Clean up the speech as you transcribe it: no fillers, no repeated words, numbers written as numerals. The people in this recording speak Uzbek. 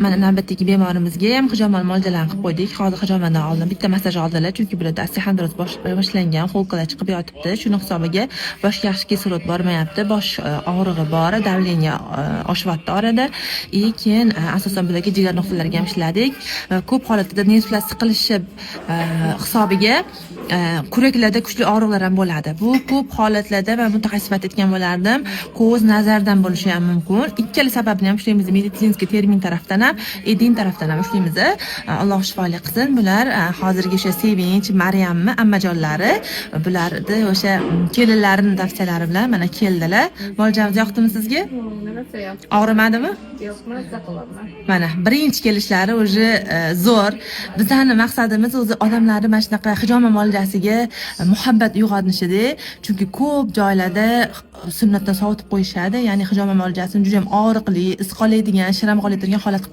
mana navbatdagi bemorimizga ham hijomal mo'ljalani qilib qo'ydik. Hozir hijomadan oldin bitta massaj oldilar, chunki bularda osteoxondroz boshlangan, xo'lqalar chiqib yotibdi. Shuni hisobiga boshga yaxshi kislorod bormayapti, bosh og'rig'i bor, davleniya oshyapti orada. Keyin asosan bularga jigar nuqtalariga ham ishladik. Ko'p holatda nervlar siqilishi hisobiga kuraklarda kuchli og'riqlar ham bo'ladi. Bu ko'p holatlarda men mutaxassis aytgan bo'lardim, ko'z nazardan bo'lishi ham mumkin. Ikkala sababni ham ushlaymiz, meditsinskiy termin tarafdan ham, edin tarafdan ham ushlaymiz. Alloh shifolik qilsin. Bular hozirgi o'sha Sevinch, Maryammi, ammajonlari, bularni o'sha kelinlarining tavsiyalari bilan mana keldilar. Mo'ljamiz yoqdimi sizga? Og'rimadimi? Yo'q, mazza qilaman. Mana birinchi kelishlari o'zi zo'r. Bizning maqsadimiz o'zi odamlarni mana shunaqa hijoma mo'ljasiga muhabbat uyg'onishida, chunki ko'p joylarda sunnatdan sovutib qo'yishadi. Ya'ni hijoma mo'ljasini juda ham og'riqli, is qoladigan, shiram qoladigan holat